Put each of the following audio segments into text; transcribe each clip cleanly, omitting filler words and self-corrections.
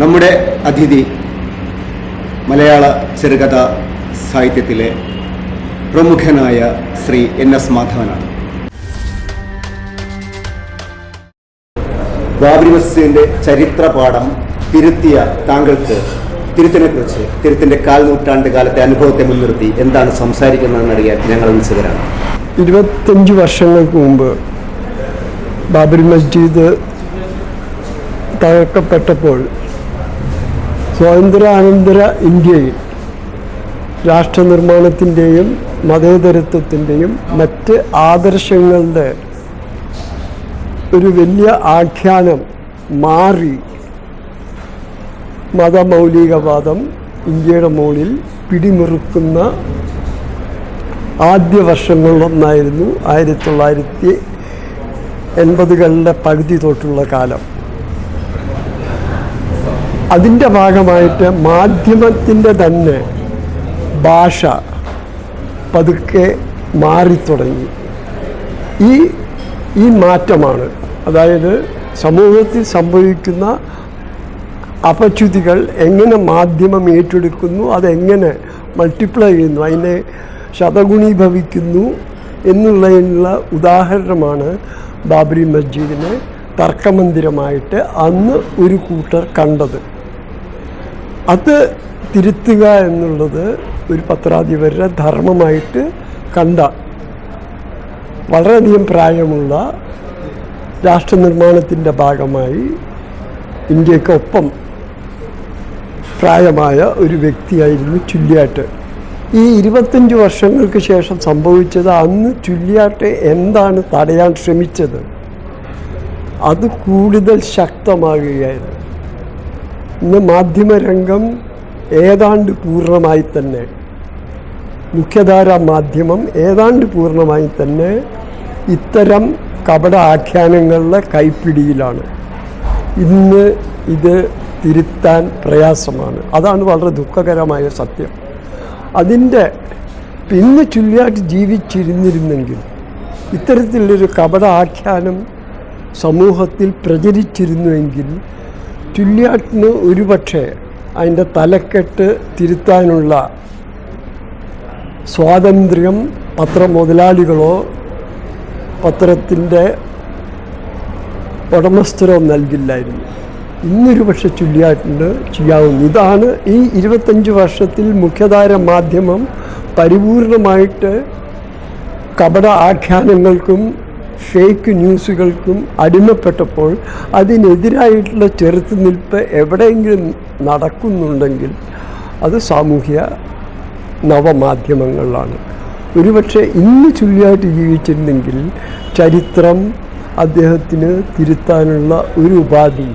നമ്മുടെ അതിഥി മലയാള ചെറുകഥ സാഹിത്യത്തിലെ പ്രമുഖനായ ശ്രീ NS മാധവനാണ്. ബാബരി മസ്ജിദിന്റെ ചരിത്രപാഠം തിരുത്തിയ താങ്കൾക്ക് തിരുത്തിനെക്കുറിച്ച്, തിരുത്തിന്റെ 1/4 നൂറ്റാണ്ട് കാലത്തെ അനുഭവത്തെ മുൻനിർത്തി എന്താണ് സംസാരിക്കുന്നതെന്നറിയാൻ ഞങ്ങൾ ഉത്സുകരാണ്. 25 വർഷങ്ങൾക്ക് മുമ്പ് ബാബരി മസ്ജിദ് തകർക്കപ്പെട്ടപ്പോൾ സ്വാതന്ത്ര്യാനന്തര ഇന്ത്യയിൽ രാഷ്ട്രനിർമ്മാണത്തിൻ്റെയും മതേതരത്വത്തിൻ്റെയും മറ്റ് ആദർശങ്ങളുടെ ഒരു വലിയ ആഖ്യാനം മാറി മതമൗലികവാദം ഇന്ത്യയുടെ മുകളിൽ പിടിമുറുക്കുന്ന ആദ്യ വർഷങ്ങളിലൊന്നായിരുന്നു 1980കളുടെ പകുതി തൊട്ടുള്ള കാലം. അതിൻ്റെ ഭാഗമായിട്ട് മാധ്യമത്തിൻ്റെ തന്നെ ഭാഷ പതുക്കെ മാറിത്തുടങ്ങി. ഈ മാറ്റമാണ്, അതായത് സമൂഹത്തിൽ സംഭവിക്കുന്ന അപച്യുതികൾ എങ്ങനെ മാധ്യമം ഏറ്റെടുക്കുന്നു, അതെങ്ങനെ മൾട്ടിപ്ലൈ ചെയ്യുന്നു, അതിനെ ശതഗുണീഭവിക്കുന്നു എന്നുള്ളതിനുള്ള ഉദാഹരണമാണ് ബാബരി മസ്ജിദിനെ തർക്കമന്ദിരമായിട്ട് അന്ന് ഒരു കൂട്ടർ കണ്ടത്. അത് തിരുത്തുക എന്നുള്ളത് ഒരു പത്രാധിപരുടെ ധർമ്മമായിട്ട് കണ്ട വളരെയധികം പ്രായമുള്ള രാഷ്ട്രനിർമ്മാണത്തിൻ്റെ ഭാഗമായി ഇന്ത്യക്കൊപ്പം പ്രായമായ ഒരു വ്യക്തിയായിരുന്നു ചുള്ളിയാട്ട്. ഈ 25 വർഷങ്ങൾക്ക് ശേഷം സംഭവിച്ചത്, അന്ന് ചുള്ളിയാട്ട് എന്താണ് തടയാൻ ശ്രമിച്ചത് അത് കൂടുതൽ ശക്തമാകുകയായിരുന്നു. ഇന്ന് മാധ്യമരംഗം ഏതാണ്ട് പൂർണ്ണമായി തന്നെ, മുഖ്യധാരാ മാധ്യമം ഏതാണ്ട് പൂർണ്ണമായി തന്നെ ഇത്തരം കപട ആഖ്യാനങ്ങളുടെ കൈപ്പിടിയിലാണ്. ഇന്ന് ഇത് തിരുത്താൻ പ്രയാസമാണ്. അതാണ് വളരെ ദുഃഖകരമായ സത്യം. അതിൻ്റെ ഇന്ന് ചുള്ളിയാട്ട് ജീവിച്ചിരുന്നിരുന്നെങ്കിൽ, ഇത്തരത്തിലുള്ളൊരു കപട ആഖ്യാനം സമൂഹത്തിൽ പ്രചരിച്ചിരുന്നുവെങ്കിൽ ചുള്ളിയാട്ടിന് ഒരുപക്ഷെ അതിൻ്റെ തലക്കെട്ട് തിരുത്താനുള്ള സ്വാതന്ത്ര്യം പത്രമുതലാളികളോ പത്രത്തിൻ്റെ ഉടമസ്ഥരോ നൽകില്ലായിരുന്നു. ഇന്നൊരു പക്ഷെ ചുള്ളിയാട്ടിന് ചെയ്യാവുന്നു. ഇതാണ് ഈ 25 വർഷത്തിൽ മുഖ്യധാര മാധ്യമം പരിപൂർണമായിട്ട് കപട ആഖ്യാനങ്ങൾക്കും ഫേക്ക് ന്യൂസുകൾക്കും അടിമപ്പെട്ടപ്പോൾ അതിനെതിരായിട്ടുള്ള ചെറുത്തുനിൽപ്പ് എവിടെയെങ്കിലും നടക്കുന്നുണ്ടെങ്കിൽ അത് സാമൂഹ്യ നവമാധ്യമങ്ങളിലാണ്. ഒരുപക്ഷെ ഇന്ന് ചുള്ളിയായിട്ട് ജീവിച്ചിരുന്നെങ്കിൽ ചരിത്രം അദ്ദേഹത്തിന് തിരുത്താനുള്ള ഒരു ഉപാധി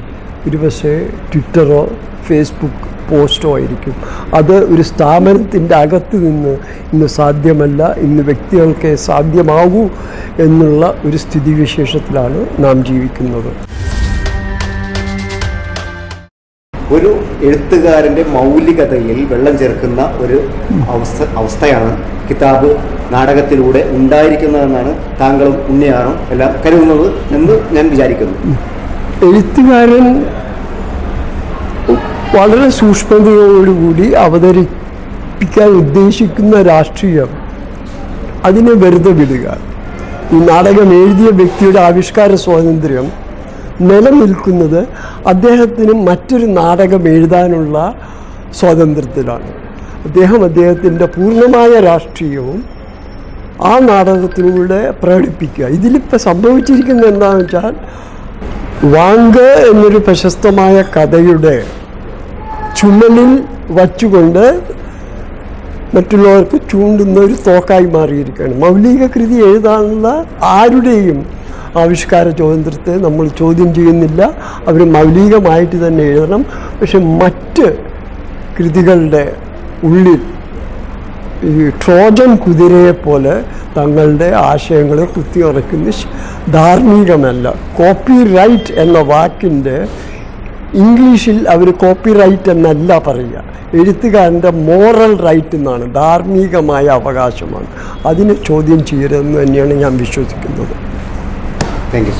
ഒരുപക്ഷെ ട്വിറ്ററോ ഫേസ്ബുക്ക് പോസ്റ്റോ ആയിരിക്കും. അത് ഒരു സ്ഥാപനത്തിൻ്റെ അകത്ത് നിന്ന് ഇന്ന് സാധ്യമല്ല, ഇന്ന് വ്യക്തികൾക്ക് സാധ്യമാകൂ എന്നുള്ള ഒരു സ്ഥിതിവിശേഷത്തിലാണ് നാം ജീവിക്കുന്നത്. ഒരു എഴുത്തുകാരൻ്റെ മൗലികതയിൽ വെള്ളം ചേർക്കുന്ന ഒരു അവസ്ഥയാണ് കിതാബ് നാടകത്തിലൂടെ ഉണ്ടായിരിക്കുന്നതെന്നാണ് താങ്കളും ഉണ്ണിയാറും എല്ലാം കരുതുന്നത് എന്ന് ഞാൻ വിചാരിക്കുന്നു. എഴുത്തുകാരൻ വളരെ സൂക്ഷ്മതയോടുകൂടി അവതരിപ്പിക്കാൻ ഉദ്ദേശിക്കുന്ന രാഷ്ട്രീയം അതിനെ വെറുതെ വിടുക. ഈ നാടകം എഴുതിയ വ്യക്തിയുടെ ആവിഷ്കാര സ്വാതന്ത്ര്യം നിലനിൽക്കുന്നത് അദ്ദേഹത്തിന് മറ്റൊരു നാടകം എഴുതാനുള്ള സ്വാതന്ത്ര്യത്തിലാണ്. അദ്ദേഹത്തിൻ്റെ പൂർണ്ണമായ രാഷ്ട്രീയവും ആ നാടകത്തിലൂടെ പ്രകടിപ്പിക്കുക. ഇതിലിപ്പോൾ സംഭവിച്ചിരിക്കുന്നത് എന്താണെന്ന് വെച്ചാൽ, വാങ്ക് എന്നൊരു പ്രശസ്തമായ കഥയുടെ ചുമലിൽ വച്ചുകൊണ്ട് മറ്റുള്ളവർക്ക് ചൂണ്ടുന്ന ഒരു തോക്കായി മാറിയിരിക്കുകയാണ്. മൗലിക കൃതി എഴുതാനുള്ള ആരുടെയും ആവിഷ്കാര സ്വാതന്ത്ര്യത്തെ നമ്മൾ ചോദ്യം ചെയ്യുന്നില്ല. അവർ മൗലികമായിട്ട് തന്നെ എഴുതണം. പക്ഷെ മറ്റ് കൃതികളുടെ ഉള്ളിൽ ഈ ട്രോജൻ കുതിരയെപ്പോലെ തങ്ങളുടെ ആശയങ്ങളെ കുത്തിയുറക്കുന്ന ധാർമ്മികമല്ല. കോപ്പി റൈറ്റ് എന്ന വാക്കിൻ്റെ ഇംഗ്ലീഷിൽ അവർ കോപ്പി റൈറ്റ് എന്നല്ല പറയുക, എഴുത്തുകാരൻ്റെ മോറൽ റൈറ്റ് എന്നാണ്, ധാർമ്മികമായ അവകാശമാണ്. അതിനെ ചോദ്യം ചെയ്യരുതെന്ന് തന്നെയാണ് ഞാൻ വിശ്വസിക്കുന്നത്. Thank you.